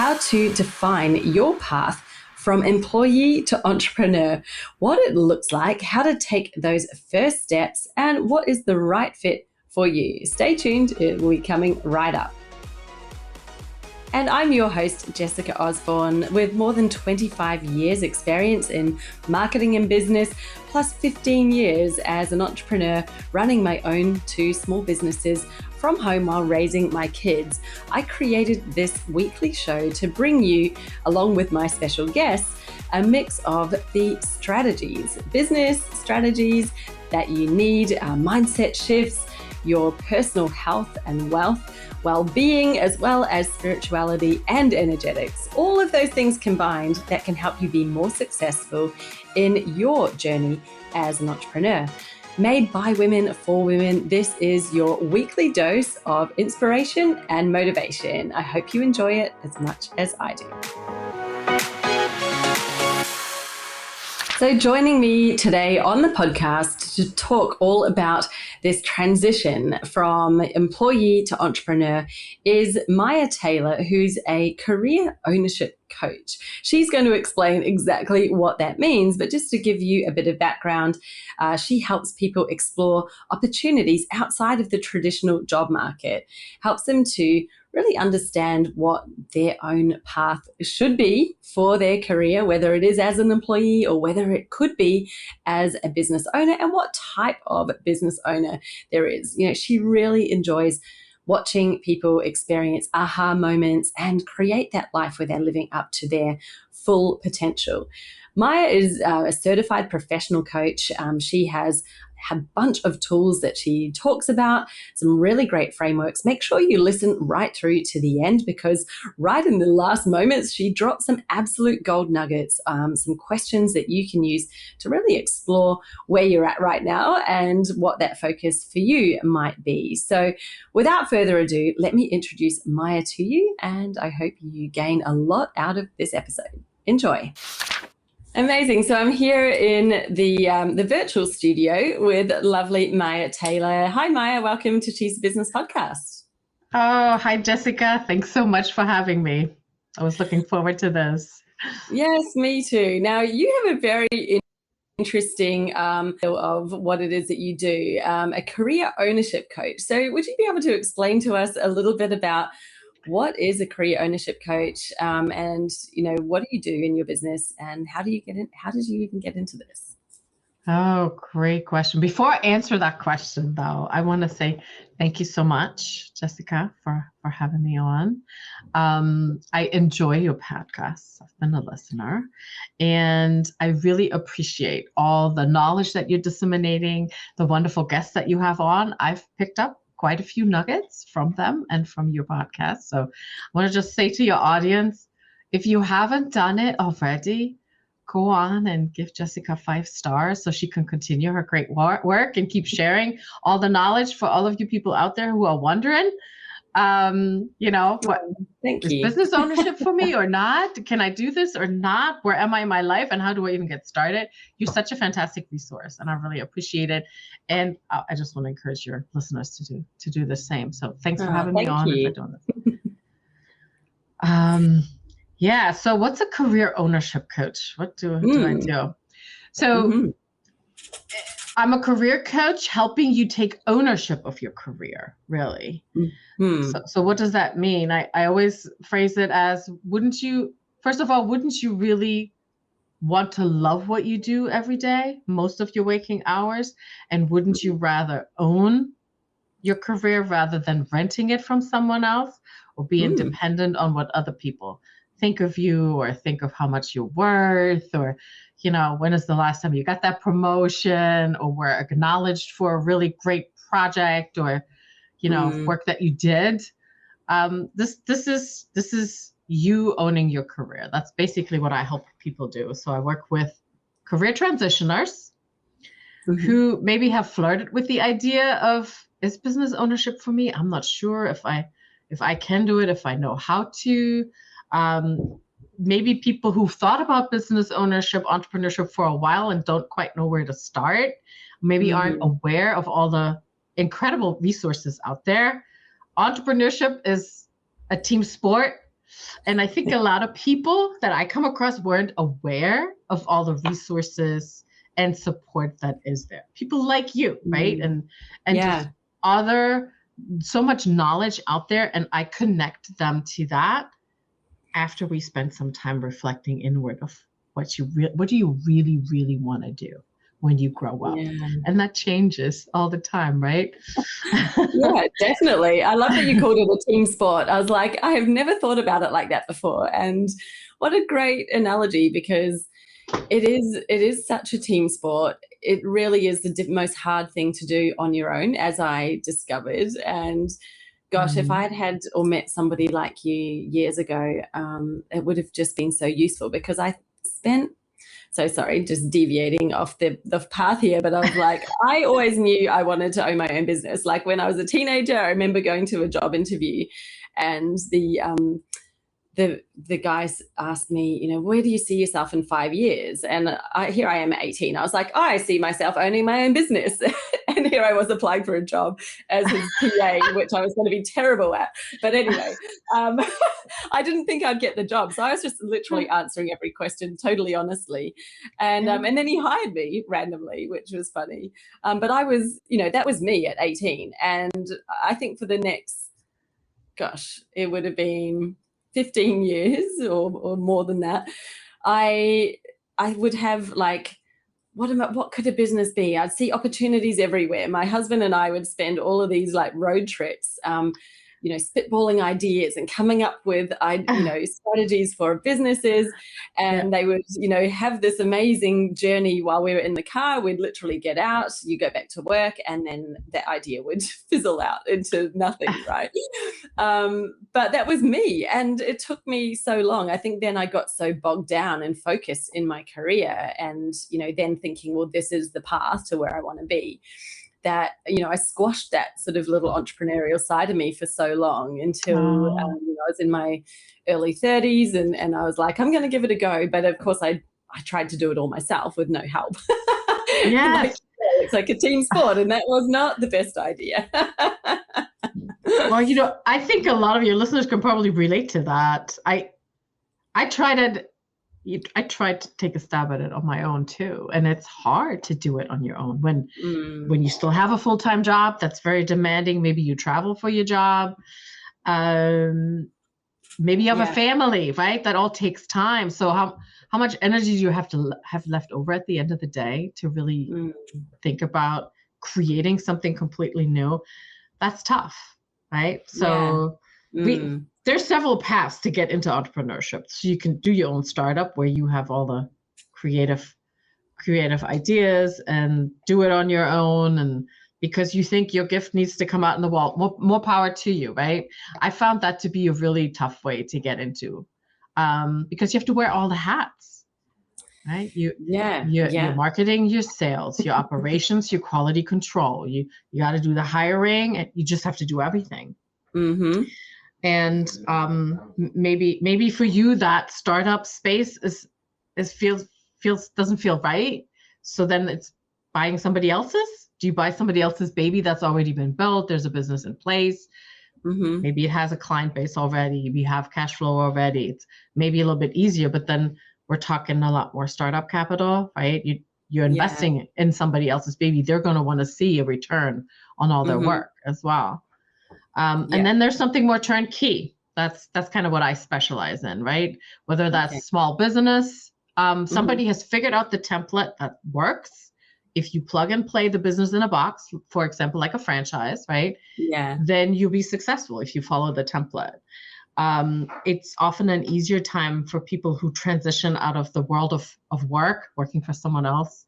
how to define your path from employee to entrepreneur, what it looks like, how to take those first steps, and what is the right fit for you. Stay tuned, it will be coming right up. And I'm your host, Jessica Osborne, with more than 25 years experience in marketing and business, plus 15 years as an entrepreneur, running my own 2 small businesses from home while raising my kids. I created this weekly show to bring you, along with my special guests, a mix of the strategies, business strategies that you need, mindset shifts, your personal health and wealth, well-being, as well as spirituality and energetics. All of those things combined that can help you be more successful in your journey as an entrepreneur. Made by women for women, this is your weekly dose of inspiration and motivation. I hope you enjoy it as much as I do. So joining me today on the podcast to talk all about this transition from employee to entrepreneur is Maja Taylor, who's a career ownership coach. She's going to explain exactly what that means, but just to give you a bit of background, she helps people explore opportunities outside of the traditional job market, helps them to really understand what their own path should be for their career, whether it is as an employee or whether it could be as a business owner, and what type of business owner there is. You know, she really enjoys watching people experience aha moments and create that life where they're living up to their full potential. Maja is a certified professional coach. She has a bunch of tools that she talks about, some really great frameworks. Make sure you listen right through to the end, because right in the last moments, she drops some absolute gold nuggets, some questions that you can use to really explore where you're at right now and what that focus for you might be. So without further ado, let me introduce Maja to you, and I hope you gain a lot out of this episode. Enjoy. Amazing. So I'm here in the virtual studio with lovely Maja Taylor. Hi, Maja. Welcome to She's a Business Podcast. Oh, hi, Jessica. Thanks so much for having me. I was looking forward to this. Yes, me too. Now, you have a very interesting of what it is that you do, a career ownership coach. So would you be able to explain to us a little bit about what is a career ownership coach, and what do you do in your business, and how did you even get into this? Oh, great question. Before I answer that question, though, I want to say thank you so much, Jessica, for having me on. I enjoy your podcasts. I've been a listener, and I really appreciate all the knowledge that you're disseminating, the wonderful guests that you have on. I've picked up quite a few nuggets from them and from your podcast. So I want to just say to your audience, if you haven't done it already, go on and give Jessica 5 stars so she can continue her great work and keep sharing all the knowledge for all of you people out there who are wondering, what Thank is you. business ownership for me or not? Can I do this or not? Where am I in my life, and how do I even get started? You're such a fantastic resource, and I really appreciate it. And I just want to encourage your listeners to do the same. So thanks for having me on and for doing this. Yeah. So what's a career ownership coach? What do I do? So I'm a career coach helping you take ownership of your career, really. So what does that mean? I always phrase it as, wouldn't you really want to love what you do every day, most of your waking hours? And wouldn't you rather own your career rather than renting it from someone else or being dependent on what other people think of you or think of how much you're worth, or, when is the last time you got that promotion or were acknowledged for a really great project or, work that you did. This is you owning your career. That's basically what I help people do. So I work with career transitioners who maybe have flirted with the idea of, is business ownership for me? I'm not sure if I can do it, if I know how to. Maybe people who've thought about business ownership, entrepreneurship for a while and don't quite know where to start, maybe aren't aware of all the incredible resources out there. Entrepreneurship is a team sport. And I think a lot of people that I come across weren't aware of all the resources and support that is there. People like you, right? And just Yeah. so much knowledge out there, and I connect them to that after we spend some time reflecting inward of what do you really, really want to do when you grow up? Yeah. And that changes all the time, right? Yeah, definitely. I love that you called it a team sport. I was like, I have never thought about it like that before. And what a great analogy, because it is such a team sport. It really is the most hard thing to do on your own, as I discovered. And gosh, if I had or met somebody like you years ago, it would have just been so useful, because I spent, so sorry, just deviating off the path here, but I was like, I always knew I wanted to own my own business. Like when I was a teenager, I remember going to a job interview, and the guys asked me, where do you see yourself in 5 years? And here I am at 18. I was like, I see myself owning my own business. And here I was applying for a job as his PA, which I was going to be terrible at. But anyway, I didn't think I'd get the job. So I was just literally answering every question totally honestly. And then he hired me randomly, which was funny. But I was, that was me at 18. And I think for the next, gosh, it would have been 15 years or more than that, I would have like, what could a business be? I'd see opportunities everywhere. My husband and I would spend all of these like road trips, spitballing ideas and coming up with, strategies for businesses. And they would, have this amazing journey while we were in the car. We'd literally get out, you go back to work, and then that idea would fizzle out into nothing, right? But that was me. And it took me so long. I think then I got so bogged down and focused in my career, and, then thinking, well, this is the path to where I want to be, that, I squashed that sort of little entrepreneurial side of me for so long until I was in my early 30s, and I was like, I'm going to give it a go. But of course, I tried to do it all myself with no help. Yes. It's like a team sport, and that was not the best idea. Well, I think a lot of your listeners can probably relate to that. I tried to take a stab at it on my own too, and it's hard to do it on your own when you still have a full-time job that's very demanding. Maybe you travel for your job. Maybe you have a family, right? That all takes time. So how much energy do you have to have left over at the end of the day to really think about creating something completely new? That's tough, right? So there's several paths to get into entrepreneurship. So you can do your own startup where you have all the creative ideas and do it on your own, and because you think your gift needs to come out in the world, more power to you, right? I found that to be a really tough way to get into, because you have to wear all the hats, right? Your marketing, your sales, your operations, your quality control. You got to do the hiring, and you just have to do everything. Mm-hmm. And maybe for you that startup space doesn't feel right. So then it's buying somebody else's. Do you buy somebody else's baby that's already been built? There's a business in place. Mm-hmm. Maybe it has a client base already. We have cash flow already. It's maybe a little bit easier, but then we're talking a lot more startup capital, right? You're investing in somebody else's baby. They're going to want to see a return on all their work as well. And then there's something more turnkey. That's kind of what I specialize in, right? Whether that's small business, somebody has figured out the template that works. If you plug and play the business in a box, for example, like a franchise, right? Yeah. Then you'll be successful if you follow the template. It's often an easier time for people who transition out of the world of work, working for someone else,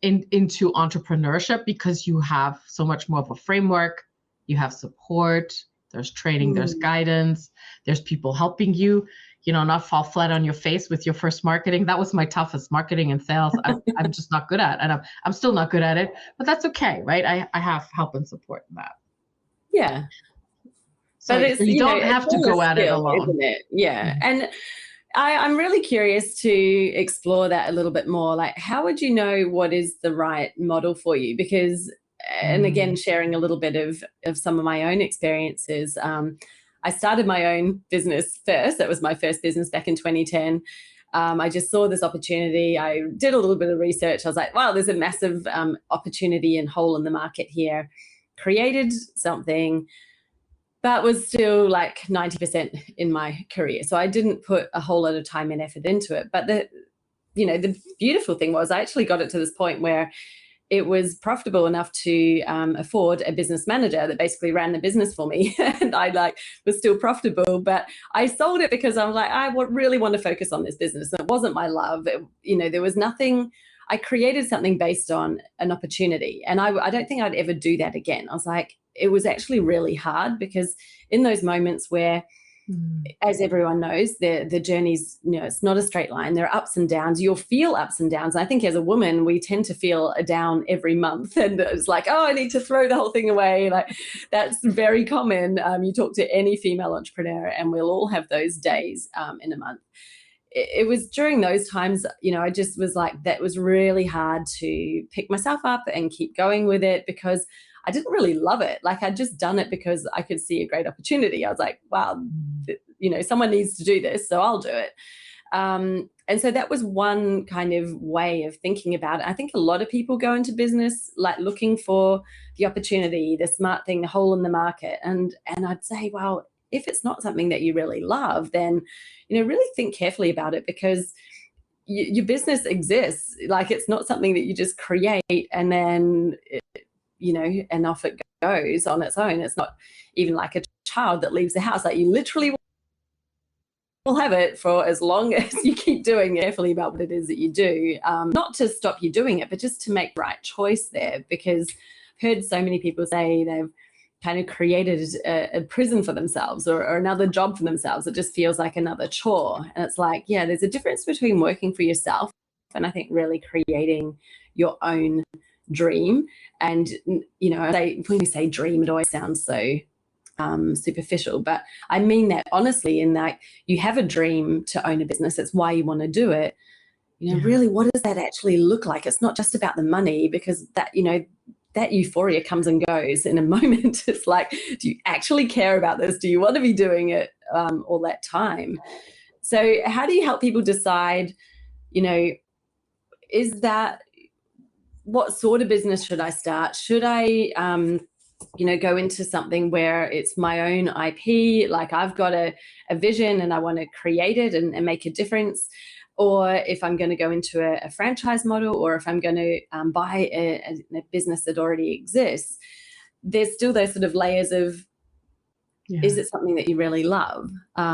into entrepreneurship, because you have so much more of a framework. You have support, there's training, there's guidance, there's people helping you, not fall flat on your face with your first marketing. That was my toughest, marketing and sales. I'm just not good at, and I'm still not good at it, but that's okay, right? I have help and support in that. Yeah. So you don't have to go at it alone. Isn't it? Yeah. Mm-hmm. And I'm really curious to explore that a little bit more. Like, how would you know what is the right model for you? Because, and again, sharing a little bit of some of my own experiences, I started my own business first. That was my first business back in 2010. I just saw this opportunity. I did a little bit of research. I was like, wow, there's a massive opportunity and hole in the market here. Created something, but was still like 90% in my career. So I didn't put a whole lot of time and effort into it. But the beautiful thing was I actually got it to this point where it was profitable enough to afford a business manager that basically ran the business for me. And I was still profitable, but I sold it because I was like, I really want to focus on this business. And it wasn't my love. There was nothing. I created something based on an opportunity. And I don't think I'd ever do that again. I was like, it was actually really hard because in those moments where, as everyone knows, the journey's, it's not a straight line. There are ups and downs. You'll feel ups and downs. And I think as a woman, we tend to feel a down every month. And it's like, oh, I need to throw the whole thing away. Like, that's very common. You talk to any female entrepreneur and we'll all have those days in a month. It was during those times, I just was like, that was really hard to pick myself up and keep going with it because I didn't really love it. Like, I'd just done it because I could see a great opportunity. I was like, wow, someone needs to do this, so I'll do it. And so that was one kind of way of thinking about it. I think a lot of people go into business like looking for the opportunity, the smart thing, the hole in the market. And I'd say, well, if it's not something that you really love, then, really think carefully about it because your business exists. Like, it's not something that you just create and then and off it goes on its own. It's not even like a child that leaves the house. Like, you literally will have it for as long as you keep doing it. Carefully about what it is that you do, not to stop you doing it, but just to make the right choice there. Because I've heard so many people say they've kind of created a prison for themselves or another job for themselves. It just feels like another chore. And it's like, yeah, there's a difference between working for yourself and I think really creating your own dream. And when we say dream, it always sounds so superficial, but I mean that honestly, in that you have a dream to own a business. It's why you want to do it. Really, what does that actually look like? It's not just about the money, because that that euphoria comes and goes in a moment. It's like, do you actually care about this? Do you want to be doing it all that time? So how do you help people decide, is that, what sort of business should I start? Should I, go into something where it's my own IP, like I've got a vision and I want to create it and make a difference? Or if I'm going to go into a franchise model, or if I'm going to buy a business that already exists, there's still those sort of layers of, is it something that you really love?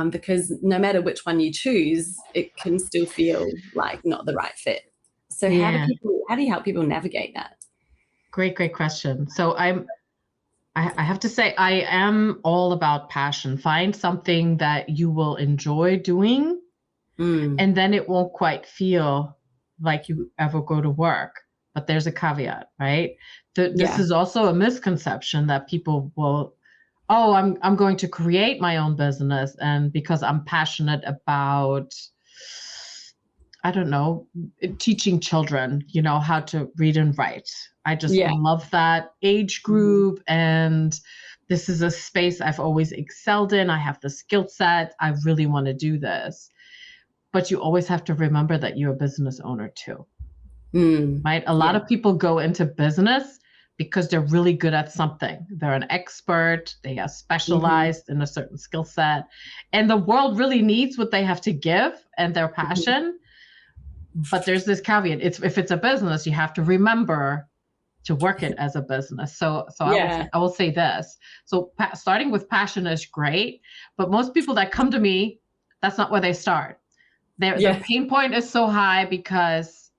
Because no matter which one you choose, it can still feel like not the right fit. So how do you help people navigate that? Great question. So I have to say, I am all about passion. Find something that you will enjoy doing, and then it won't quite feel like you ever go to work. But there's a caveat, right? This is also a misconception that people will, I'm going to create my own business, and because I'm passionate about, I don't know, teaching children, how to read and write. I just love that age group. And this is a space I've always excelled in. I have the skill set. I really want to do this. But you always have to remember that you're a business owner too, right? A lot of people go into business because they're really good at something. They're an expert. They are specialized in a certain skill set. And the world really needs what they have to give and their passion. But there's this caveat. If it's a business, you have to remember to work it as a business. So I will say this. So starting with passion is great, but most people that come to me, that's not where they start. Their pain point is so high because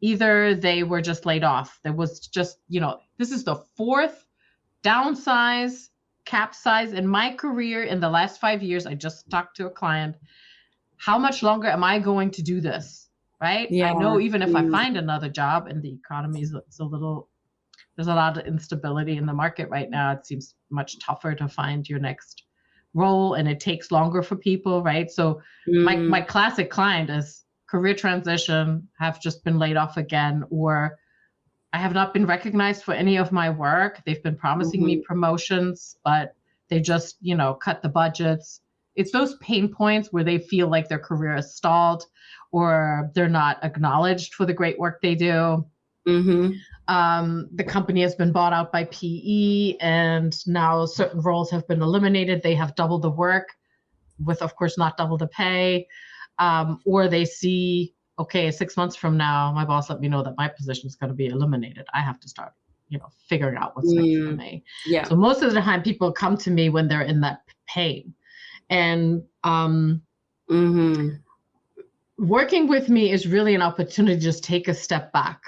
either they were just laid off. There was just, this is the fourth downsize, capsize in my career in the last 5 years. I just talked to a client. How much longer am I going to do this? Right? I know even if I find another job, and the economy is there's a lot of instability in the market right now. It seems much tougher to find your next role, and it takes longer for people, right? So my classic client is career transition, have just been laid off again, or I have not been recognized for any of my work. They've been promising me promotions, but They just, cut the budgets. It's those pain points where they feel like their career is stalled or they're not acknowledged for the great work they do. The company has been bought out by PE and now certain roles have been eliminated. They have double the work with, of course, not double the pay. Or they see, okay, 6 months from now, my boss let me know that my position is going to be eliminated. I have to start, figuring out what's next for me. Yeah. So most of the time people come to me when they're in that pain. And working with me is really an opportunity to just take a step back.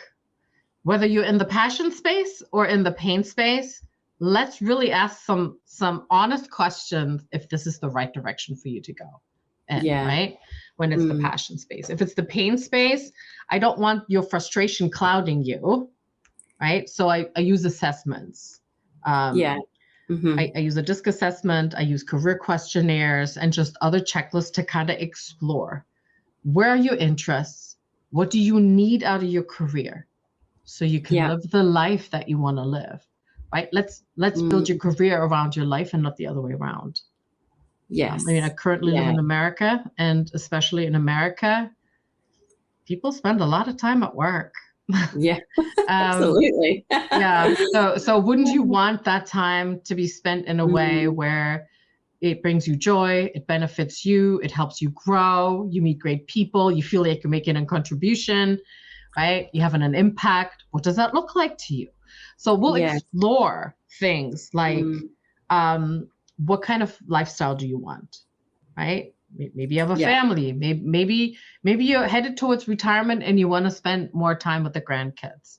Whether you're in the passion space or in the pain space, let's really ask some honest questions if this is the right direction for you to go in, right? When it's the passion space. If it's the pain space, I don't want your frustration clouding you, right? So I use assessments. I use a DISC assessment. I use career questionnaires and just other checklists to kind of explore. Where are your interests? What do you need out of your career so you can live the life that you want to live, right? Let's build your career around your life and not the other way around. Yes. I currently live in America, and especially in America, people spend a lot of time at work. Yeah, absolutely. So wouldn't you want that time to be spent in a way where it brings you joy, it benefits you, it helps you grow, you meet great people, you feel like you're making a contribution, right? You're having an impact. What does that look like to you? So we'll explore things like, what kind of lifestyle do you want, right? Maybe you have a family. Maybe you're headed towards retirement and you want to spend more time with the grandkids.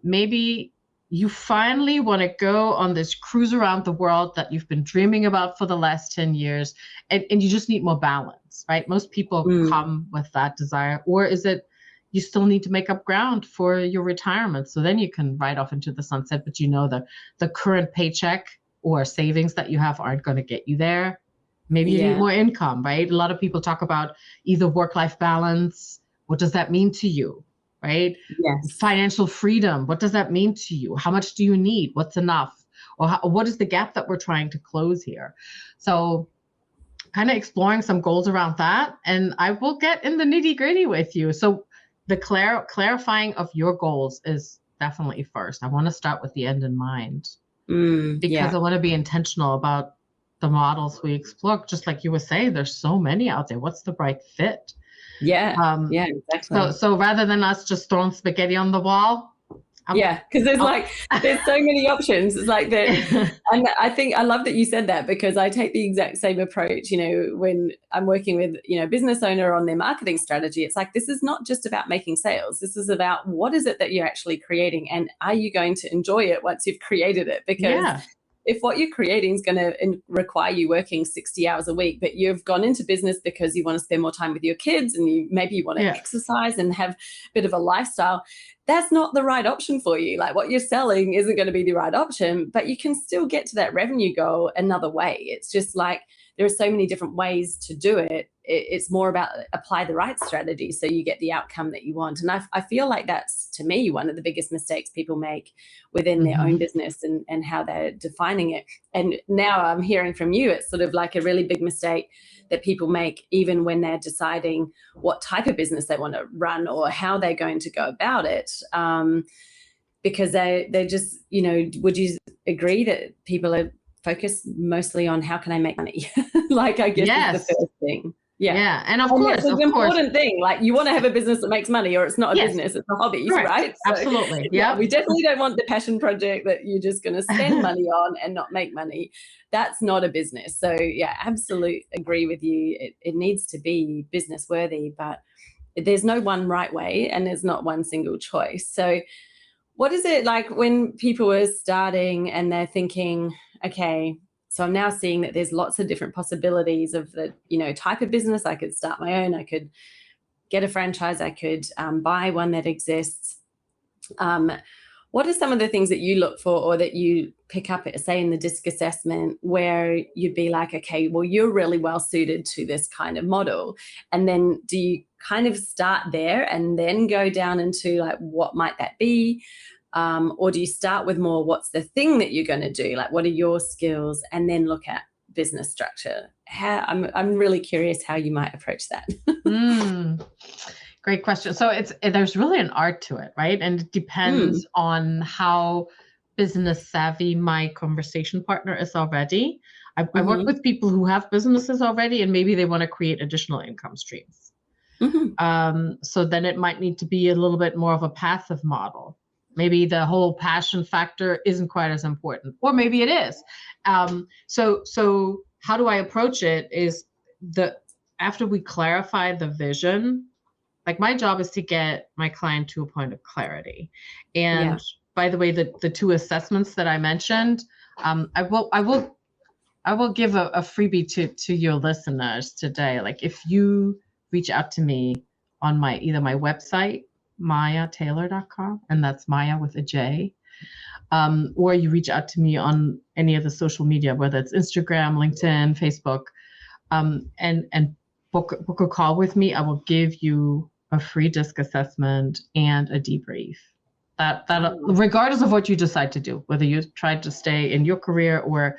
Maybe you finally want to go on this cruise around the world that you've been dreaming about for the last 10 years, and you just need more balance, right? Most people come with that desire. Or is it you still need to make up ground for your retirement, so then you can ride off into the sunset, but the current paycheck or savings that you have aren't going to get you there. Maybe you need more income, right? A lot of people talk about either work-life balance. What does that mean to you, right? Yes. Financial freedom. What does that mean to you? How much do you need? What's enough? Or what is the gap that we're trying to close here? So kind of exploring some goals around that. And I will get in the nitty-gritty with you. So the clarifying of your goals is definitely first. I want to start with the end in mind. Because I want to be intentional about the models we explore. Just like you were saying, there's so many out there. What's the right fit? Exactly. So rather than us just throwing spaghetti on the wall. Because there's so many options. It's like that. And I think I love that you said that, because I take the exact same approach, when I'm working with, a business owner on their marketing strategy. It's like, this is not just about making sales. This is about what is it that you're actually creating, and are you going to enjoy it once you've created it? Because if what you're creating is going to require you working 60 hours a week, but you've gone into business because you want to spend more time with your kids and maybe you want to exercise and have a bit of a lifestyle, that's not the right option for you. Like, what you're selling isn't going to be the right option, but you can still get to that revenue goal another way. It's just like, there are so many different ways to do it. It's more about apply the right strategy so you get the outcome that you want. And I feel like that's, to me, one of the biggest mistakes people make within their own business and how they're defining it. And now I'm hearing from you, it's sort of like a really big mistake that people make even when they're deciding what type of business they want to run or how they're going to go about it. Because they just, would you agree that people are focused mostly on how can I make money? Like, I guess is the first thing. Yeah. And of course, it's an important thing. Like, you want to have a business that makes money, or it's not a business, it's a hobby, right? So, absolutely. We definitely don't want the passion project that you're just going to spend money on and not make money. That's not a business. So absolutely agree with you. It needs to be business worthy, but there's no one right way and there's not one single choice. So what is it like when people are starting and they're thinking, okay, so I'm now seeing that there's lots of different possibilities of the, type of business. I could start my own. I could get a franchise. I could buy one that exists. What are some of the things that you look for or that you pick up, say, in the DISC assessment, where you'd be like, okay, well, you're really well suited to this kind of model? And then do you kind of start there and then go down into like, what might that be? Or do you start with more, what's the thing that you're going to do? Like, what are your skills? And then look at business structure. I'm really curious how you might approach that. Great question. So there's really an art to it, right? And it depends on how business savvy my conversation partner is already. I work with people who have businesses already, and maybe they want to create additional income streams. So then it might need to be a little bit more of a passive model. Maybe the whole passion factor isn't quite as important, or maybe it is. So how do I approach it is after we clarify the vision, like my job is to get my client to a point of clarity. And by the way, the two assessments that I mentioned, I will give a freebie to your listeners today. Like if you reach out to me on either my website, majataylor.com, and that's Maja with a J, or you reach out to me on any of the social media, whether it's Instagram, LinkedIn, Facebook, and book a call with me, I will give you a free disc assessment and a debrief. That regardless of what you decide to do, whether you try to stay in your career or,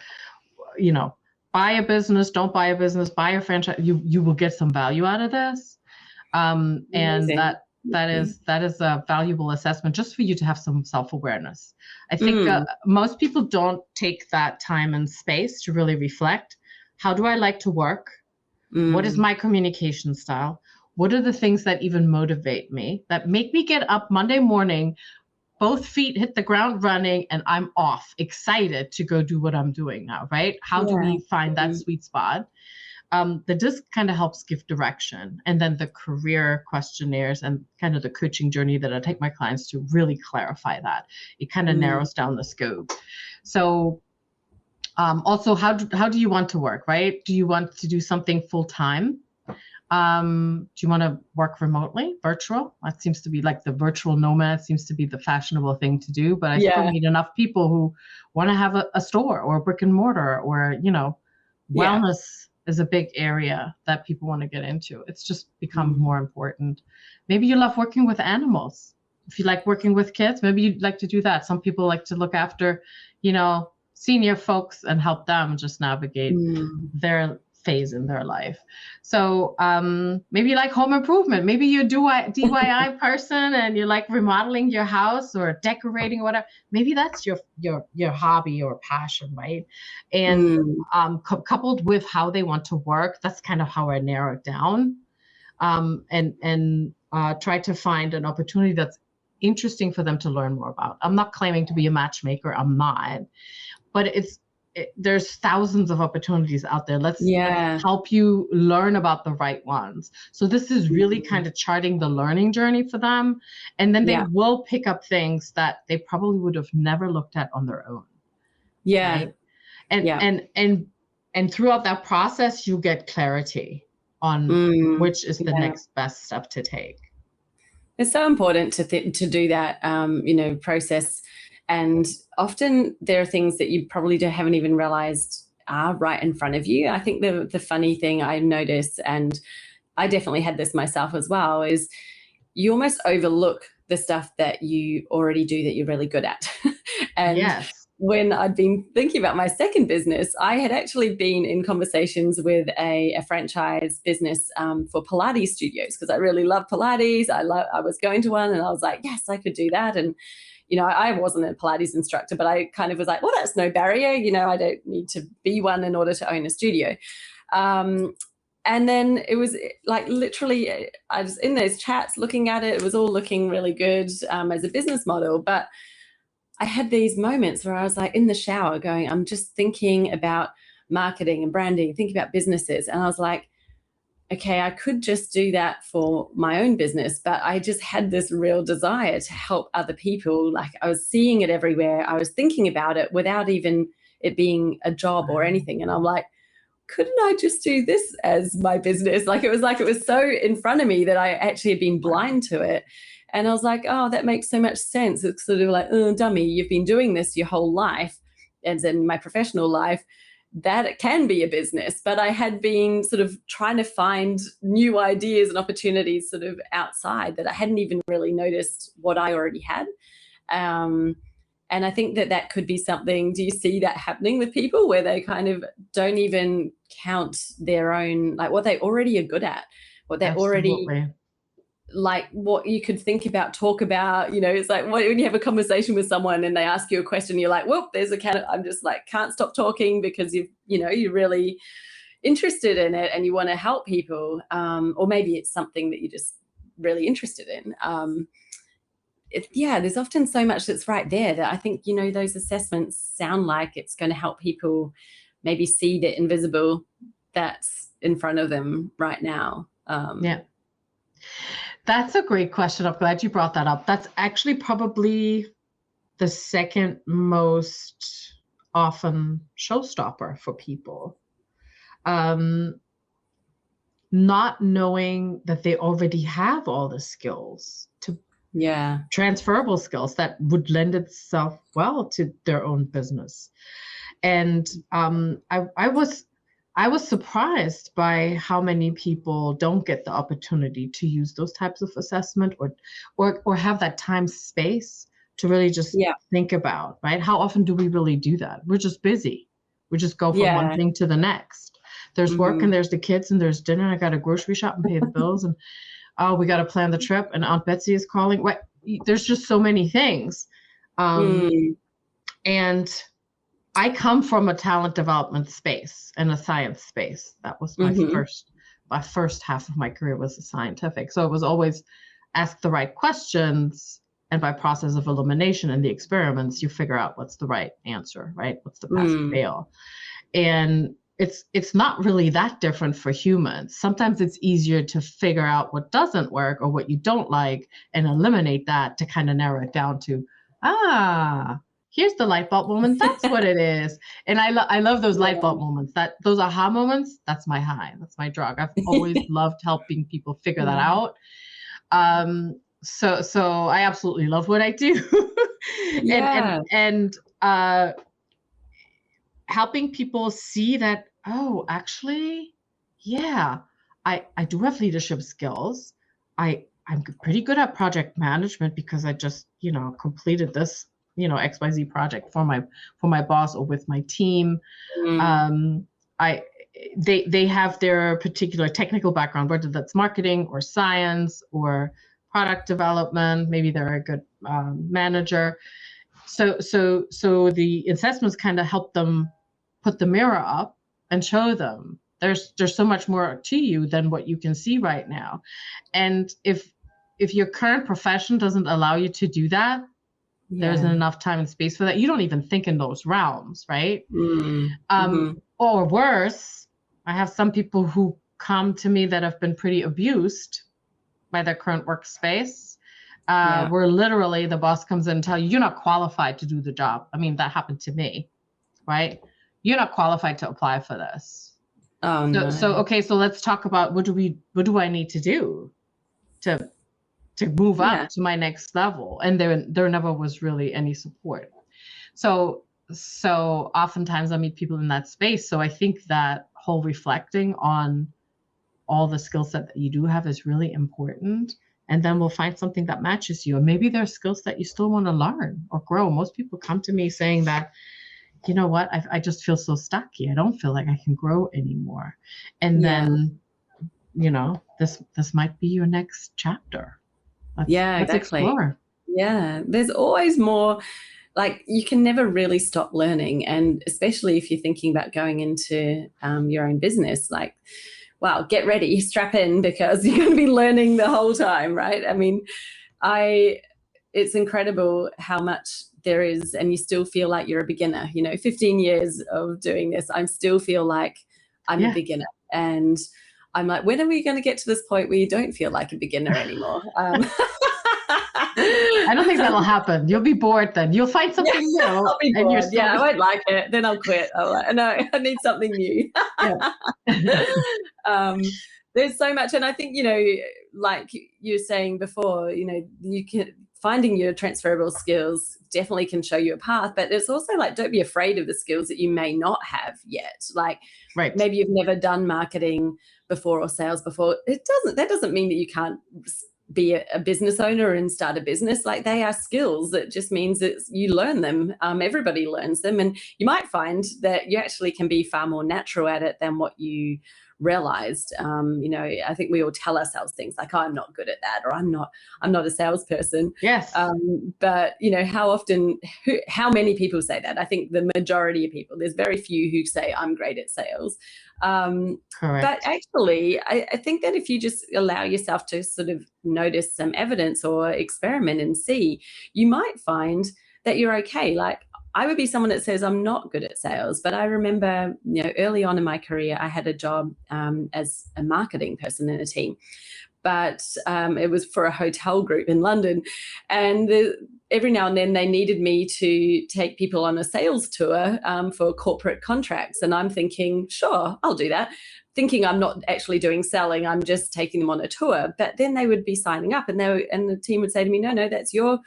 buy a business, don't buy a business, buy a franchise, you will get some value out of this. And that is a valuable assessment just for you to have some self-awareness. I think most people don't take that time and space to really reflect. How do I like to work? What is my communication style? What are the things that even motivate me, that make me get up Monday morning, both feet hit the ground running, and I'm off, excited to go do what I'm doing now, right? How do we find that sweet spot? The disc kind of helps give direction. And then the career questionnaires and kind of the coaching journey that I take my clients to really clarify that. It kind of narrows down the scope. So also, how do you want to work, right? Do you want to do something full time? Do you want to work remotely, virtual? That seems to be like the virtual nomad seems to be the fashionable thing to do. But I still need enough people who want to have a store or a brick and mortar, or, wellness is a big area that people want to get into. It's just become more important. Maybe you love working with animals. If you like working with kids, maybe you'd like to do that. Some people like to look after, senior folks and help them just navigate their phase in their life. So maybe you like home improvement. Maybe you're a DIY person and you like remodeling your house or decorating or whatever. Maybe that's your hobby or passion, right? And coupled with how they want to work, that's kind of how I narrow it down, and try to find an opportunity that's interesting for them to learn more about. I'm not claiming to be a matchmaker. I'm not. But there's thousands of opportunities out there. Let's help you learn about the right ones. So this is really kind of charting the learning journey for them. And then they will pick up things that they probably would have never looked at on their own. Right? And throughout that process, you get clarity on which is the next best step to take. It's so important to do that, process. And often there are things that you probably haven't even realized are right in front of you. I think the funny thing I notice, and I definitely had this myself as well, is you almost overlook the stuff that you already do that you're really good at. And when I'd been thinking about my second business, I had actually been in conversations with a franchise business for Pilates studios, because I really love Pilates. I was going to one and I was like, yes, I could do that. And I wasn't a Pilates instructor, but I kind of was like, well, that's no barrier. I don't need to be one in order to own a studio. And then it was like literally, I was in those chats looking at it. It was all looking really good as a business model. But I had these moments where I was like in the shower going, I'm just thinking about marketing and branding, thinking about businesses. And I was like, okay, I could just do that for my own business, but I just had this real desire to help other people. Like I was seeing it everywhere. I was thinking about it without even it being a job or anything. And I'm like, couldn't I just do this as my business? Like it was so in front of me that I actually had been blind to it. And I was like, oh, that makes so much sense. It's sort of like, oh, dummy, you've been doing this your whole life, as in my professional life. That it can be a business, but I had been sort of trying to find new ideas and opportunities sort of outside that I hadn't even really noticed what I already had. And I think that could be something. Do you see that happening with people where they kind of don't even count their own, like what they already are good at, what they're Absolutely. already, like what you could think about, talk about, it's like when you have a conversation with someone and they ask you a question, you're like, whoop, there's a cat. I'm just like, can't stop talking because you're really interested in it and you want to help people. Or maybe it's something that you're just really interested in. There's often so much that's right there that I think, those assessments sound like it's going to help people maybe see the invisible that's in front of them right now. Yeah. That's a great question. I'm glad you brought that up. That's actually probably the second most often showstopper for people. Not knowing that they already have all the skills transferable skills that would lend itself well to their own business. And I was surprised by how many people don't get the opportunity to use those types of assessment or have that time space to really just think about, right? How often do we really do that? We're just busy. We just go from one thing to the next. There's work and there's the kids and there's dinner. I got to grocery shop and pay the bills and we got to plan the trip and Aunt Betsy is calling. What? There's just so many things. And I come from a talent development space and a science space. That was my first half of my career was scientific. So it was always ask the right questions. And by process of elimination in the experiments, you figure out what's the right answer, right? What's the pass or fail. And it's not really that different for humans. Sometimes it's easier to figure out what doesn't work or what you don't like and eliminate that to kind of narrow it down to, here's the light bulb moment. That's what it is. And I love those light bulb moments. Those aha moments, that's my high. That's my drug. I've always loved helping people figure that out. So I absolutely love what I do. and helping people see that, actually, I do have leadership skills. I'm pretty good at project management because I just, completed this, XYZ project for my boss or with my team. They have their particular technical background, whether that's marketing or science or product development. Maybe they're a good manager. So the assessments kind of help them put the mirror up and show them there's so much more to you than what you can see right now. And if your current profession doesn't allow you to do that, there isn't enough time and space for that. You don't even think in those realms, right? Or worse, I have some people who come to me that have been pretty abused by their current workspace, where literally the boss comes in and tell you, you're not qualified to do the job. I mean, that happened to me, right? You're not qualified to apply for this. So let's talk about what do I need to do to move up to my next level? And there never was really any support. So oftentimes I meet people in that space. So I think that whole reflecting on all the skill set that you do have is really important. And then we'll find something that matches you. And maybe there are skills that you still want to learn or grow. Most people come to me saying that, you know what, I just feel so stuck here. I don't feel like I can grow anymore. And then, this might be your next chapter. Let's explore. Yeah, there's always more. Like, you can never really stop learning. And especially if you're thinking about going into your own business, like, wow, get ready, strap in, because you're going to be learning the whole time, right? I mean, it's incredible how much there is, and you still feel like you're a beginner. 15 years of doing this, I still feel like I'm a beginner. And I'm like, when are we going to get to this point where you don't feel like a beginner anymore? I don't think that'll happen. You'll be bored then. You'll find something new. I'll be bored. I won't like it. Then I'll quit. No, I need something new. There's so much. And I think, like you were saying before, you can finding your transferable skills definitely can show you a path, but it's also like, don't be afraid of the skills that you may not have yet. Like, maybe you've never done marketing before or sales before. That doesn't mean that you can't be a business owner and start a business. Like, they are skills. That just means that you learn them. Everybody learns them, and you might find that you actually can be far more natural at it than what you realized. I think we all tell ourselves things like, oh, I'm not good at that, or I'm not a salesperson. Yes. But how many people say that? I think the majority of people, there's very few who say I'm great at sales. Correct. But actually, I think that if you just allow yourself to sort of notice some evidence or experiment and see, you might find that you're okay. Like, I would be someone that says I'm not good at sales, but I remember, early on in my career, I had a job as a marketing person in a team, but it was for a hotel group in London, and every now and then they needed me to take people on a sales tour for corporate contracts, and I'm thinking, sure, I'll do that, thinking I'm not actually doing selling, I'm just taking them on a tour. But then they would be signing up, and the team would say to me, no, that's your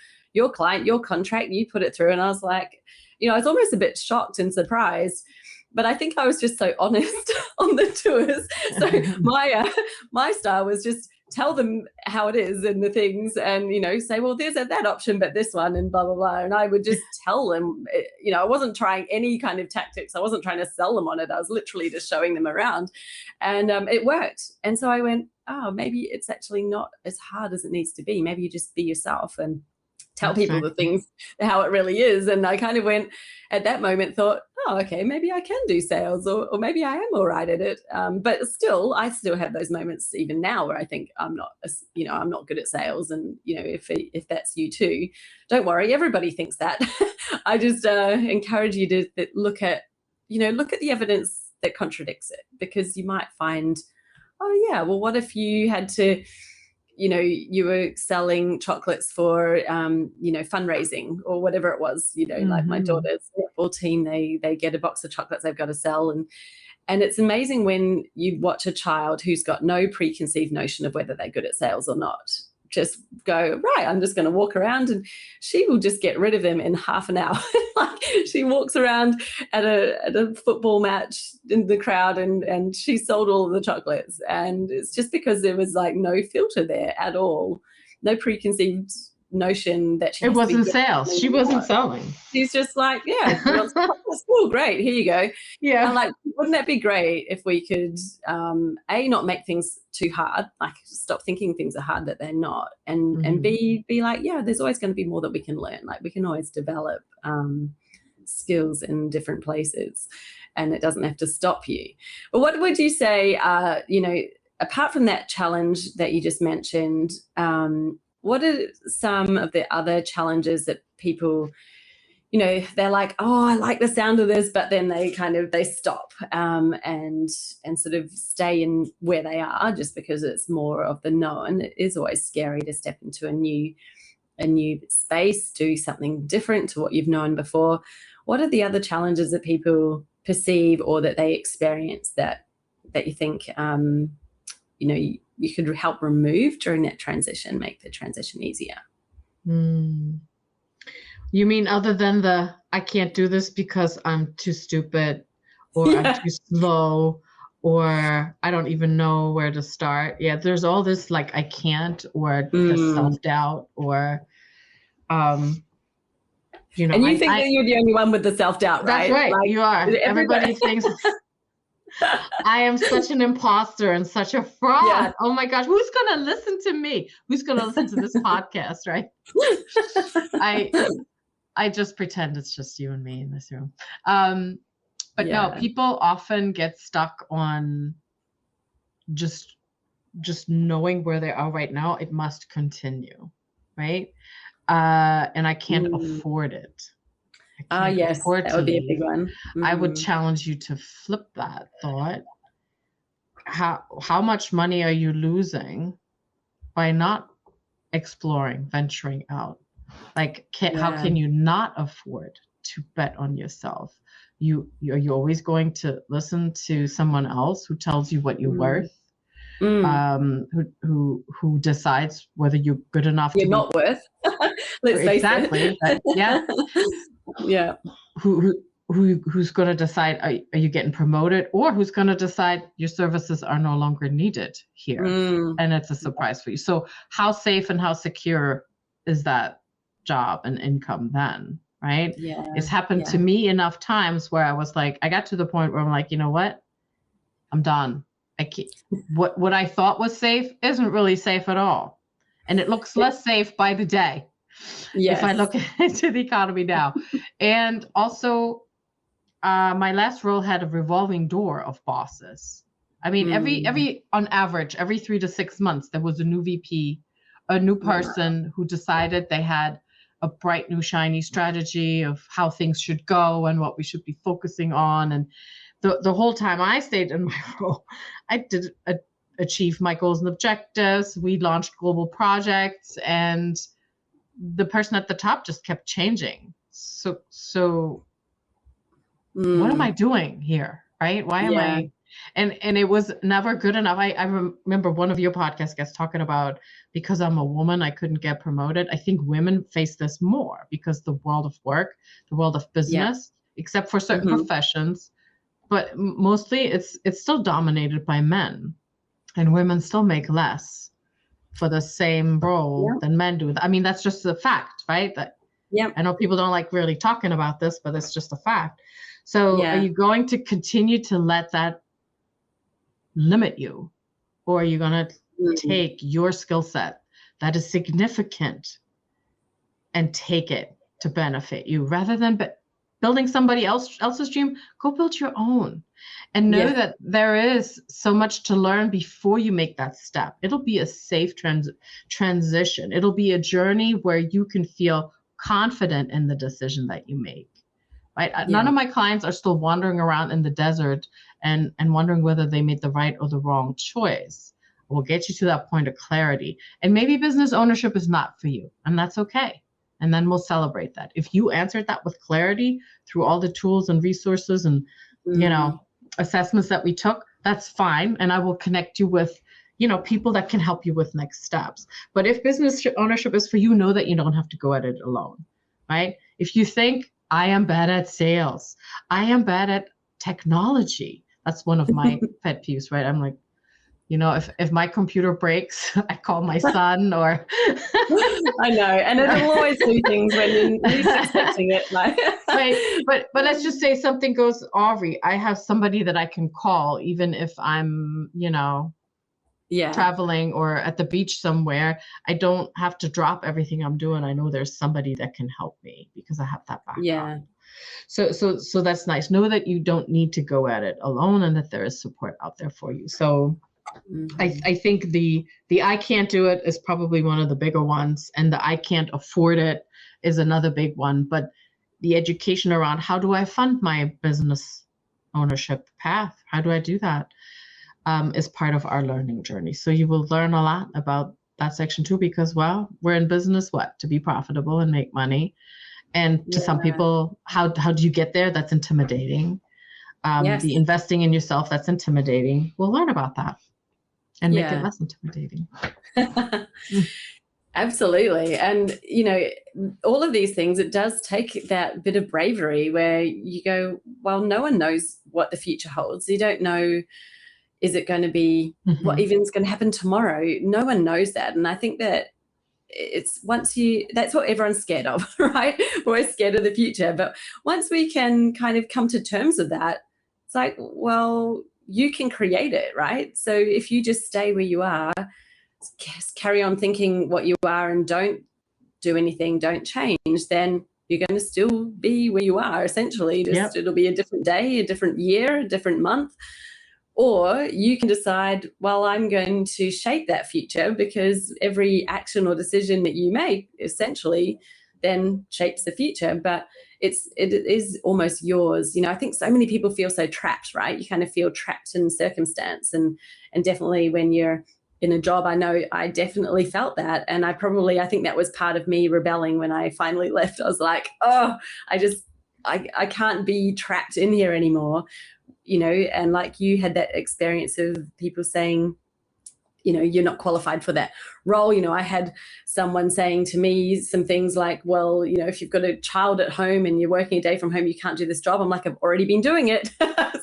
client, your contract, you put it through. And I was like, I was almost a bit shocked and surprised, but I think I was just so honest on the tours. So my style was just tell them how it is and the things, and say, well, there's that option, but this one, and blah blah blah. And I would just tell them, I wasn't trying any kind of tactics, I wasn't trying to sell them on it, I was literally just showing them around, and it worked. And so I went, oh, maybe it's actually not as hard as it needs to be. Maybe you just be yourself and tell people the things, how it really is. And I kind of went, at that moment, thought, oh, okay, maybe I can do sales, or maybe I am all right at it. But still, I still have those moments even now where I think I'm not good at sales. And, if that's you too, don't worry, everybody thinks that. I just encourage you to look at the evidence that contradicts it, because you might find, oh yeah, well, what if you had to, you were selling chocolates for, fundraising or whatever it was, like my daughter's netball team, they get a box of chocolates they've got to sell. And it's amazing when you watch a child who's got no preconceived notion of whether they're good at sales or not. Just go, right, I'm just going to walk around, and she will just get rid of them in half an hour. Like, she walks around at a football match in the crowd, and she sold all of the chocolates. And it's just because there was like no filter there at all, no preconceived notion that it wasn't sales. She wasn't selling. She's just like, yeah, that's cool, great, here you go. Yeah. And like, wouldn't that be great if we could not make things too hard, like stop thinking things are hard that they're not, and be like, yeah, there's always going to be more that we can learn. Like, we can always develop skills in different places, and it doesn't have to stop you. But what would you say, apart from that challenge that you just mentioned, what are some of the other challenges that people, they're like, oh, I like the sound of this, but then they stop and sort of stay in where they are just because it's more of the known. It is always scary to step into a new space, do something different to what you've known before. What are the other challenges that people perceive or that they experience that you think, you could help remove during that transition, make the transition easier? You mean other than I can't do this because I'm too stupid, or I'm too slow, or I don't even know where to start? Yeah, there's all this like I can't, or the self-doubt, or and you think that you're the only one with the self-doubt, right? That's right. Like, you are. Everybody thinks I am such an imposter and such a fraud. Yeah. Oh my gosh, who's going to listen to me? Who's going to listen to this podcast, right? I just pretend it's just you and me in this room. But no, people often get stuck on just knowing where they are right now. It must continue, right? And I can't afford it. Yes, that would be a big one. I would challenge you to flip that thought. How much money are you losing by not exploring, venturing out? Like, how can you not afford to bet on yourself? Are you always going to listen to someone else who tells you what you're worth? Who decides whether you're good enough? You're not worth. Let's face it. Yeah. Yeah. who's going to decide, are you getting promoted, or who's going to decide your services are no longer needed here, and it's a surprise for you. So how safe and how secure is that job and income then, right? Yeah. It's happened to me enough times where I was like, I got to the point where I'm like, you know what? I'm done. I can't, what I thought was safe isn't really safe at all. And it looks less safe by the day. Yes. If I look into the economy now. And also, my last role had a revolving door of bosses. I mean, every on average, every 3 to 6 months, there was a new VP, a new person who decided they had a bright, new, shiny strategy of how things should go and what we should be focusing on. And the whole time I stayed in my role, I did achieve my goals and objectives. We launched global projects, and the person at the top just kept changing. So what am I doing here, right? Why am I? And it was never good enough. I remember one of your podcast guests talking about, because I'm a woman, I couldn't get promoted. I think women face this more because the world of work, the world of business, except for certain professions, but mostly it's still dominated by men, and women still make less for the same role than men do. I mean, that's just a fact, right? That I know people don't like really talking about this, but it's just a fact. So are you going to continue to let that limit you, or are you going to take your skill set that is significant and take it to benefit you, rather than building somebody else's dream? Go build your own, and know that there is so much to learn before you make that step. It'll be a safe transition. It'll be a journey where you can feel confident in the decision that you make. Right? None of my clients are still wandering around in the desert and wondering whether they made the right or the wrong choice. We'll get you to that point of clarity. And maybe business ownership is not for you, and that's okay. And then we'll celebrate that. If you answered that with clarity through all the tools and resources and, assessments that we took, that's fine. And I will connect you with, people that can help you with next steps. But if business ownership is for you, know that you don't have to go at it alone, right? If you think, I am bad at sales, I am bad at technology, that's one of my pet peeves, right? I'm like, if my computer breaks, I call my son, or I know, and it'll always do things when you're least expecting it. Like, right. But let's just say something goes awry. I have somebody that I can call, even if I'm, traveling or at the beach somewhere. I don't have to drop everything I'm doing. I know there's somebody that can help me because I have that backup. Yeah. So that's nice. Know that you don't need to go at it alone, and that there is support out there for you. So I think the I can't do it is probably one of the bigger ones, and the I can't afford it is another big one. But the education around, how do I fund my business ownership path? How do I do that? Is part of our learning journey. So you will learn a lot about that section too, because, well, we're in business, to be profitable and make money. And to some people, how do you get there? That's intimidating. The investing in yourself, that's intimidating. We'll learn about that and make it less intimidating. Absolutely. And, all of these things, it does take that bit of bravery where you go, well, no one knows what the future holds. You don't know, is it going to be what even's going to happen tomorrow? No one knows that. And I think that it's that's what everyone's scared of, right? We're always scared of the future. But once we can kind of come to terms with that, it's like, well, you can create it, right? So if you just stay where you are, carry on thinking what you are and don't do anything, don't change, then you're going to still be where you are, essentially. It'll be a different day, a different year, a different month. Or you can decide, well, I'm going to shape that future, because every action or decision that you make essentially then shapes the future. But it is almost yours. I think so many people feel so trapped, right? You kind of feel trapped in circumstance. And definitely when you're in a job, I know I definitely felt that. And I think that was part of me rebelling when I finally left. I was like, oh, I can't be trapped in here anymore. And like you had that experience of people saying, you're not qualified for that role. I had someone saying to me some things like, well, if you've got a child at home and you're working a day from home, you can't do this job. I'm like, I've already been doing it.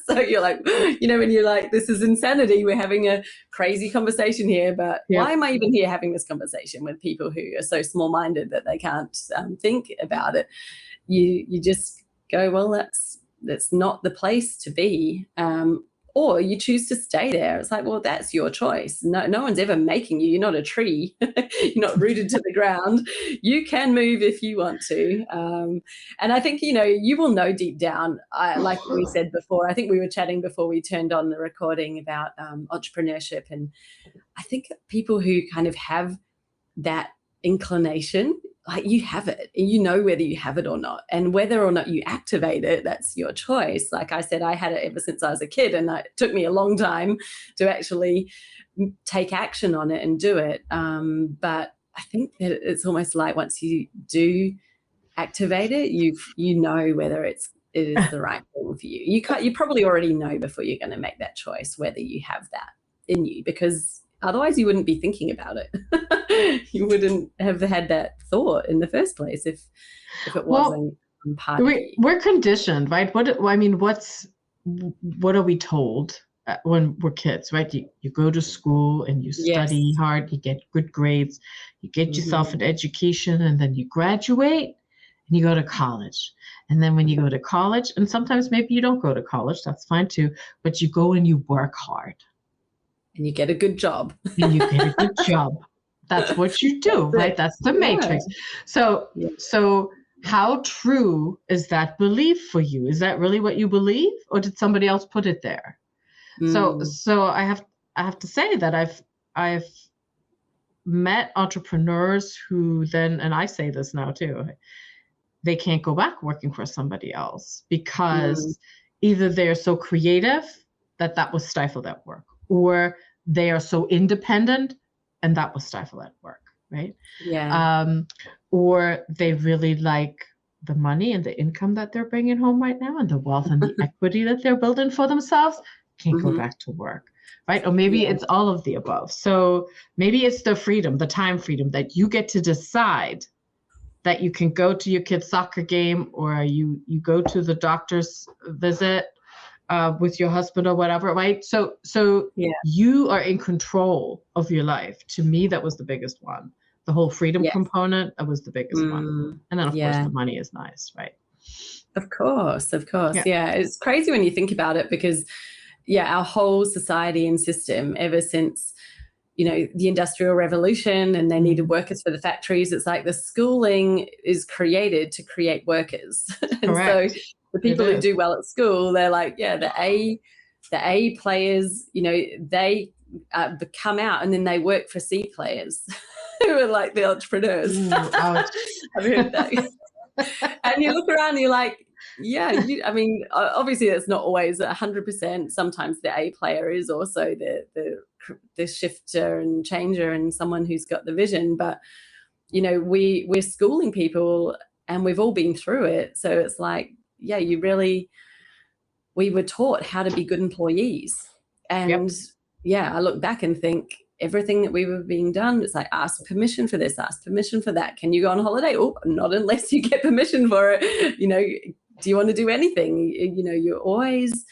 So you're like, when you're like, this is insanity. We're having a crazy conversation here, but why am I even here having this conversation with people who are so small-minded that they can't think about it? You just go, well, that's not the place to be. Or you choose to stay there. It's like, well, that's your choice. No one's ever making you. You're not a tree. You're not rooted to the ground. You can move if you want to. And I think, you will know deep down, like we said before, I think we were chatting before we turned on the recording about entrepreneurship. And I think people who kind of have that inclination, like you have it, and you know whether you have it or not, and whether or not you activate it, that's your choice. Like I said, I had it ever since I was a kid, and it took me a long time to actually take action on it and do it. But I think that it's almost like once you do activate it, you know whether it is the right thing for you. You probably already know before you're going to make that choice whether you have that in you, because otherwise you wouldn't be thinking about it. You wouldn't have had that thought in the first place if it wasn't part of you. We're conditioned, right? What are we told when we're kids, right? You go to school and you study hard, you get good grades, you get yourself an education, and then you graduate and you go to college. And then when you go to college, and sometimes maybe you don't go to college, that's fine too, but you go and you work hard. And you get a good job. And you get a good job. That's what you do, right? That's the matrix. So how true is that belief for you? Is that really what you believe, or did somebody else put it there? So I have to say that I've met entrepreneurs who then, and I say this now too, they can't go back working for somebody else because either they're so creative that was stifled at work, or they are so independent and that was stifled at work, right? Yeah. Or they really like the money and the income that they're bringing home right now, and the wealth and the equity that they're building for themselves, can't go back to work, right? Or maybe it's all of the above. So maybe it's the freedom, the time freedom that you get to decide that you can go to your kid's soccer game, or you go to the doctor's visit with your husband or whatever, right? So you are in control of your life. To me, that was the biggest one. The whole freedom component, that was the biggest one. And then, of course, the money is nice, right? Of course. Yeah. It's crazy when you think about it, because, our whole society and system, ever since, the Industrial Revolution, and they needed workers for the factories, it's like the schooling is created to create workers. And so the people who do well at school, they're like, the A players, they come out and then they work for C players who are like the entrepreneurs. I've heard that. And you look around and you're like, obviously it's not always 100%. Sometimes the A player is also the shifter and changer and someone who's got the vision. But, we're schooling people and we've all been through it. So it's like, we were taught how to be good employees. And I look back and think everything that we were being done, it's like, ask permission for this, ask permission for that. Can you go on holiday? Oh, not unless you get permission for it. Do you want to do anything? You're always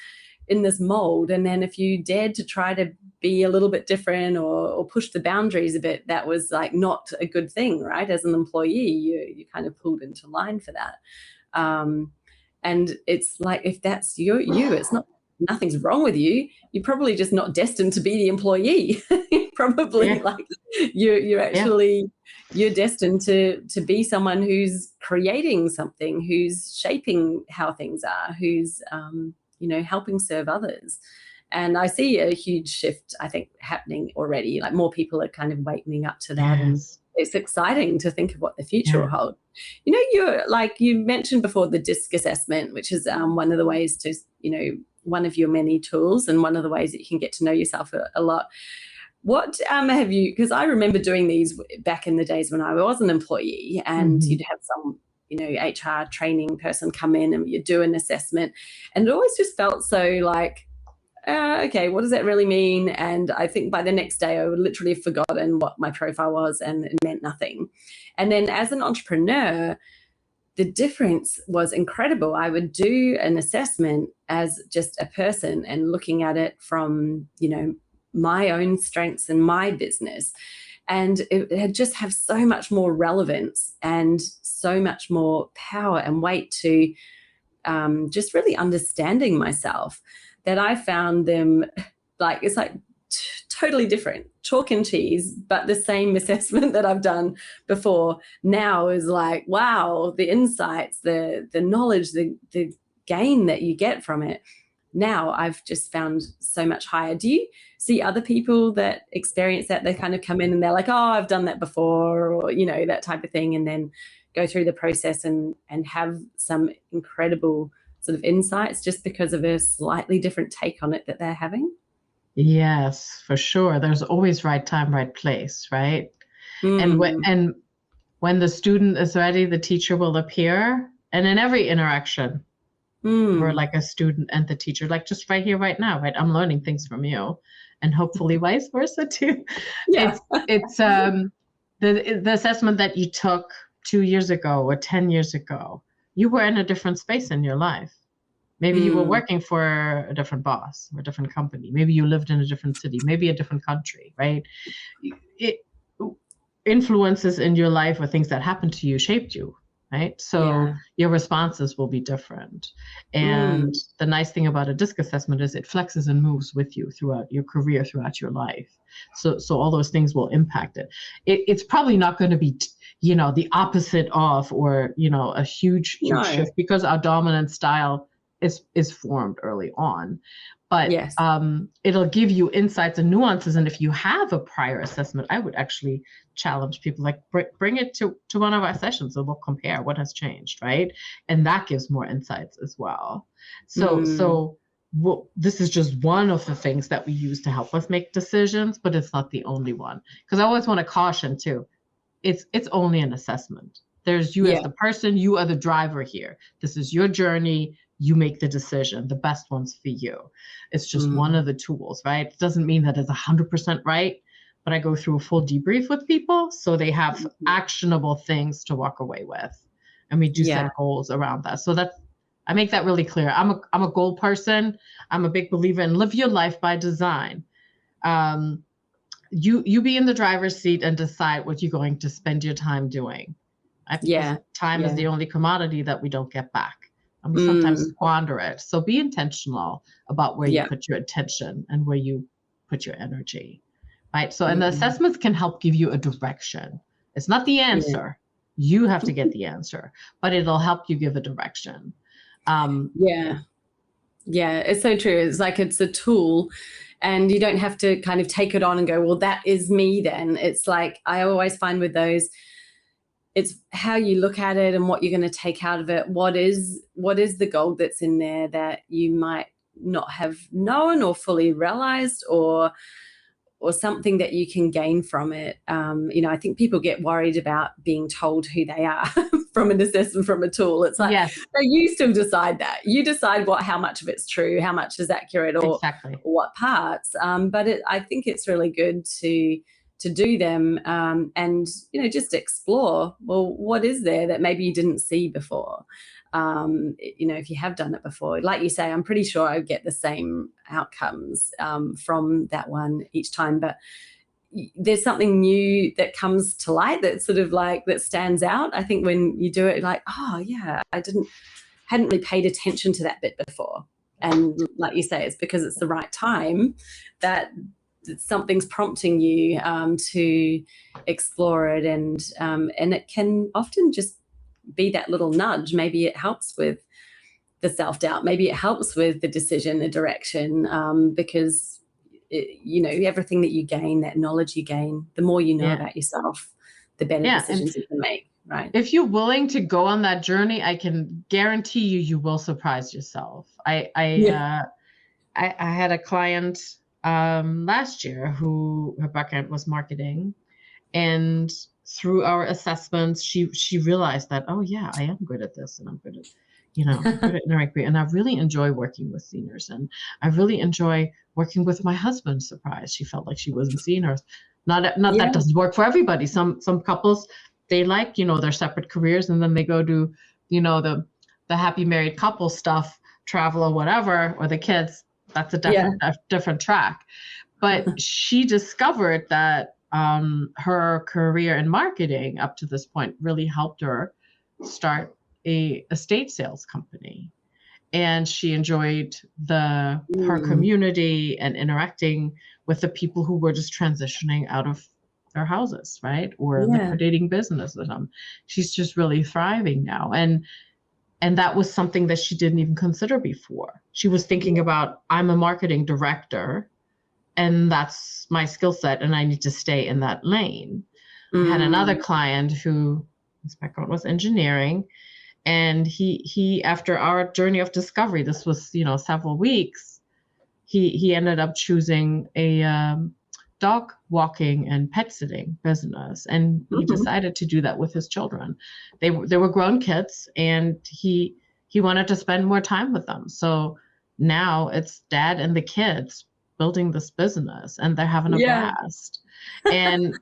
in this mold. And then if you dared to try to be a little bit different or push the boundaries a bit, that was like not a good thing, right? As an employee, you kind of pulled into line for that. And it's like, if that's you, it's not, nothing's wrong with you. You're probably just not destined to be the employee. Probably like you're actually, you're destined to be someone who's creating something, who's shaping how things are, who's, helping serve others. And I see a huge shift, I think, happening already. Like more people are kind of waking up to that. And it's exciting to think of what the future will hold. You're like, you mentioned before the DISC assessment, which is one of the ways to, one of your many tools and one of the ways that you can get to know yourself a lot. What have you, because I remember doing these back in the days when I was an employee, and you'd have some, HR training person come in and you do an assessment, and it always just felt so like, okay, what does that really mean? And I think by the next day, I would literally have forgotten what my profile was and it meant nothing. And then as an entrepreneur, the difference was incredible. I would do an assessment as just a person and looking at it from, my own strengths and my business. And it had just have so much more relevance and so much more power and weight to just really understanding myself, that I found them like, it's like totally different, chalk and cheese, but the same assessment that I've done before now is like, wow, the insights, the knowledge, the gain that you get from it. Now I've just found so much higher. Do you see other people that experience that? They kind of come in and they're like, oh, I've done that before, or, that type of thing. And then go through the process and have some incredible sort of insights just because of a slightly different take on it that they're having? Yes, for sure. There's always right time, right place, right? And when the student is ready, the teacher will appear. And in every interaction, we're like a student and the teacher, like just right here, right now, right? I'm learning things from you, and hopefully vice versa too. Yeah. It's the assessment that you took 2 years ago or 10 years ago. You were in a different space in your life. Maybe you were working for a different boss or a different company. Maybe you lived in a different city, maybe a different country, right? Influences in your life or things that happened to you shaped you, right? So your responses will be different. And the nice thing about a DISC assessment is it flexes and moves with you throughout your career, throughout your life. So all those things will impact it. It's probably not going to be the opposite of, or a huge shift, because our dominant style is formed early on. But yes. It'll give you insights and nuances. And if you have a prior assessment, I would actually challenge people, like bring it to one of our sessions and we'll compare what has changed, right? And that gives more insights as well. So this is just one of the things that we use to help us make decisions, but it's not the only one. Because I always want to caution too, it's only an assessment. There's you as the person, you are the driver here. This is your journey. You make the decision, the best one's for you. It's just one of the tools, right? It doesn't mean that it's 100% right, but I go through a full debrief with people so they have actionable things to walk away with. And we do set goals around that. So I make that really clear. I'm a goal person. I'm a big believer in live your life by design. You be in the driver's seat and decide what you're going to spend your time doing. Time is the only commodity that we don't get back. And we sometimes squander it. So be intentional about where you put your attention and where you put your energy, right? So, and the assessments can help give you a direction. It's not the answer. You have to get the answer, but it'll help you give a direction. Yeah, it's so true. It's like it's a tool, and you don't have to kind of take it on and go, well, that is me then. It's like, I always find with those, it's how you look at it and what you're going to take out of it. What is the gold that's in there that you might not have known or fully realized, or something that you can gain from it. I think people get worried about being told who they are from an assessment, from a tool. It's like, no, you still decide that. You decide how much of it's true, how much is accurate, or what parts. But I think it's really good to do them and just explore, well, what is there that maybe you didn't see before. If you have done it before, like you say, I'm pretty sure I get the same outcomes from that one each time, but there's something new that comes to light that sort of like that stands out. I think when you do it, like, oh yeah, I hadn't really paid attention to that bit before. And like you say, it's because it's the right time that something's prompting you to explore it, and it can often just be that little nudge. Maybe it helps with the self-doubt. Maybe it helps with the decision, the direction, because everything that you gain, that knowledge you gain, the more you know about yourself, the better decisions you can make. Right. If you're willing to go on that journey, I can guarantee you will surprise yourself. I had a client last year who her background was marketing, and through our assessments, she realized that, oh yeah, I am good at this, and I'm good at And I really enjoy working with seniors, and I really enjoy working with my husband. Surprised, she felt like she wasn't seen, or not that doesn't work for everybody. Some couples, they like, their separate careers, and then they go do, the happy married couple stuff, travel or whatever, or the kids. That's a different track. But she discovered that her career in marketing up to this point really helped her start a estate sales company. And she enjoyed her community and interacting with the people who were just transitioning out of their houses, right? Or liquidating business with them. She's just really thriving now. And that was something that she didn't even consider before. She was thinking about, I'm a marketing director, and that's my skill set, and I need to stay in that lane. I had another client who his background was engineering, and he after our journey of discovery, this was several weeks, he ended up choosing a dog walking and pet sitting business, and he decided to do that with his children. They were grown kids, and he wanted to spend more time with them. So now it's dad and the kids building this business, and they're having a blast. And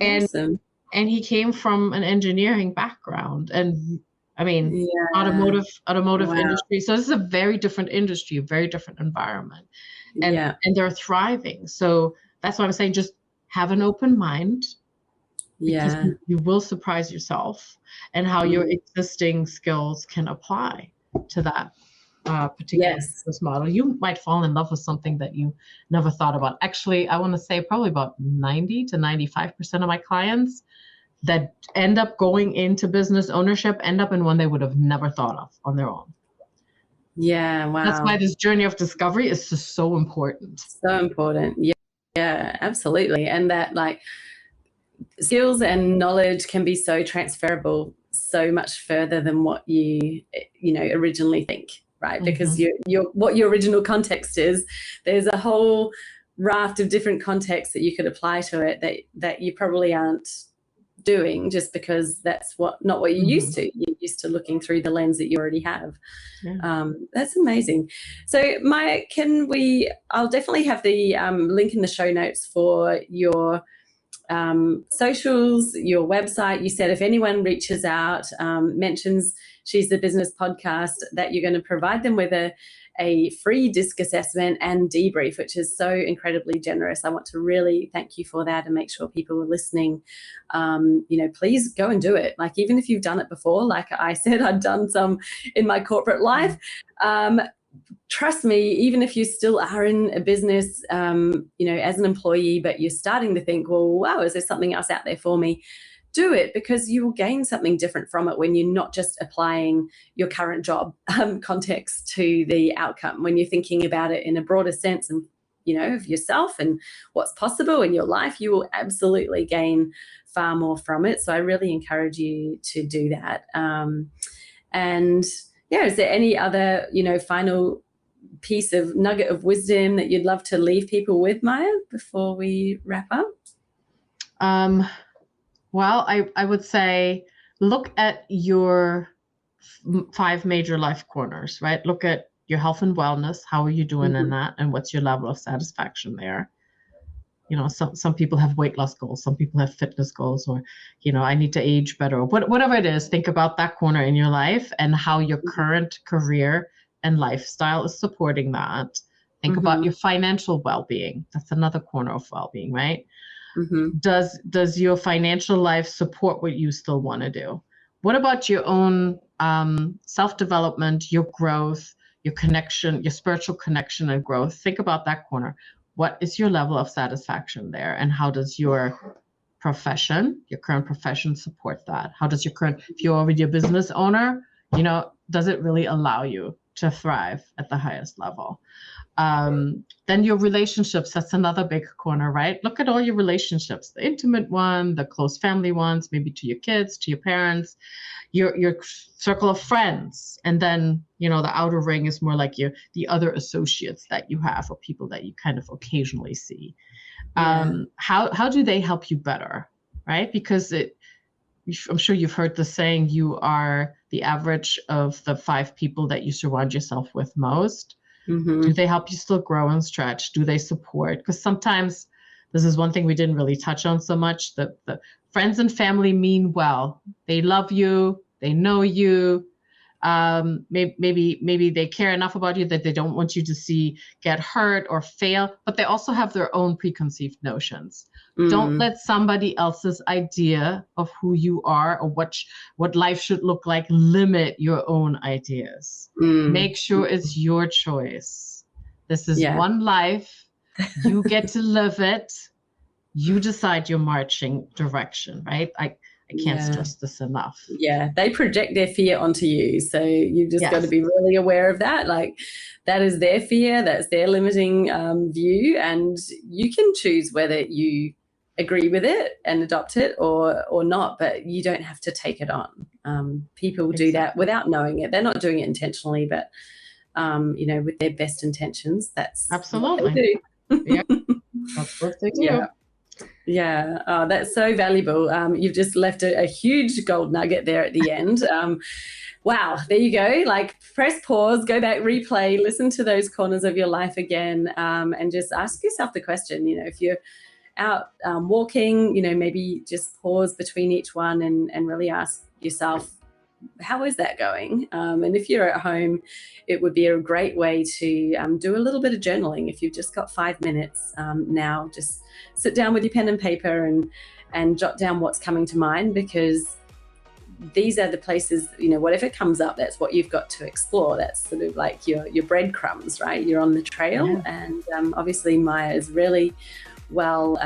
awesome. And he came from an engineering background, and I mean, automotive industry. So this is a very different industry, a very different environment, and they're thriving. So that's why I'm saying, just have an open mind, because you will surprise yourself, and how your existing skills can apply to that particular business model. You might fall in love with something that you never thought about. Actually, I want to say probably about 90 to 95% of my clients that end up going into business ownership end up in one they would have never thought of on their own. Yeah, wow. That's why this journey of discovery is just so important. So important. Yeah, absolutely. And that, like, skills and knowledge can be so transferable so much further than what you originally think, right? Because what your original context is, there's a whole raft of different contexts that you could apply to it that you probably aren't doing, just because that's not what you're used to. You're used to looking through the lens that you already have. That's amazing. So Maja, I'll definitely have the link in the show notes for your socials, your website. You said if anyone reaches out, mentions She's the Business podcast, that you're going to provide them with a free disc assessment and debrief, which is so incredibly generous. I want to really thank you for that, and make sure people are listening. Please go and do it. Like, even if you've done it before, like I said, I've done some in my corporate life. Trust me, even if you still are in a business, as an employee, but you're starting to think, well, wow, is there something else out there for me? Do it, because you will gain something different from it when you're not just applying your current job context to the outcome. When you're thinking about it in a broader sense, and of yourself and what's possible in your life, you will absolutely gain far more from it. So I really encourage you to do that. Is there any other final piece of nugget of wisdom that you'd love to leave people with, Maja, before we wrap up? Well, I would say, look at your 5 major life corners, right? Look at your health and wellness. How are you doing in that? And what's your level of satisfaction there? Some people have weight loss goals. Some people have fitness goals, or, I need to age better, or whatever it is. Think about that corner in your life and how your current career and lifestyle is supporting that. Think about your financial well-being. That's another corner of well-being, right? Does your financial life support what you still want to do? What about your own self-development, your growth, your connection, your spiritual connection and growth? Think about that corner. What is your level of satisfaction there? And how does your profession, your current profession, support that? How does if you're already a business owner, does it really allow you to thrive at the highest level? Then your relationships, that's another big corner, right? Look at all your relationships, the intimate one, the close family ones, maybe to your kids, to your parents, your circle of friends. And then, the outer ring is more like the other associates that you have, or people that you kind of occasionally see. How do they help you better, right? Because I'm sure you've heard the saying, you are the average of the 5 people that you surround yourself with most. Do they help you still grow and stretch? Do they support? Because sometimes this is one thing we didn't really touch on so much. The friends and family mean well. They love you. They know you. Maybe they care enough about you that they don't want you to get hurt or fail, but they also have their own preconceived notions. Don't let somebody else's idea of who you are or what life should look like limit your own ideas. Make sure it's your choice. This is one life. You get to live it. You decide your marching direction, right? I can't stress this enough. Yeah, they project their fear onto you. So you've just got to be really aware of that. Like, that is their fear. That's their limiting view. And you can choose whether you agree with it and adopt it or not, but you don't have to take it on. People do that without knowing it. They're not doing it intentionally, but, with their best intentions. That's absolutely what they do. Yeah, that's what they do. Yeah. Oh, that's so valuable. You've just left a huge gold nugget there at the end. Wow. There you go. Like, press pause, go back, replay, listen to those corners of your life again, and just ask yourself the question, if you're out walking, maybe just pause between each one and really ask yourself, how is that going? And if you're at home, it would be a great way to do a little bit of journaling. If you've just got 5 minutes now, just sit down with your pen and paper and jot down what's coming to mind, because these are the places, whatever comes up, that's what you've got to explore. That's sort of like your breadcrumbs, right? You're on the trail. And obviously Maja is really well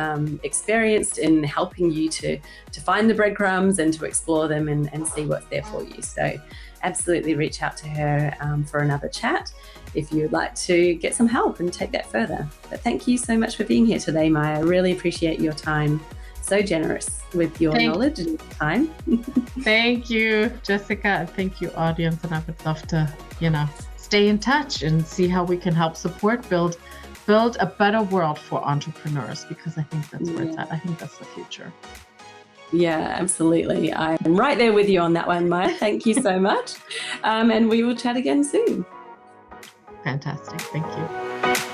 experienced in helping you to find the breadcrumbs and to explore them and see what's there for you. So absolutely reach out to her for another chat if you'd like to get some help and take that further. But thank you so much for being here today, Maja. I really appreciate your time. So generous with your knowledge and time. Thank you, Jessica, and thank you, audience. And I would love to, stay in touch and see how we can help support build a better world for entrepreneurs, because I think that's where it's at. I think that's the future. Yeah, absolutely. I'm right there with you on that one, Maja. Thank you so much. And we will chat again soon. Fantastic. Thank you.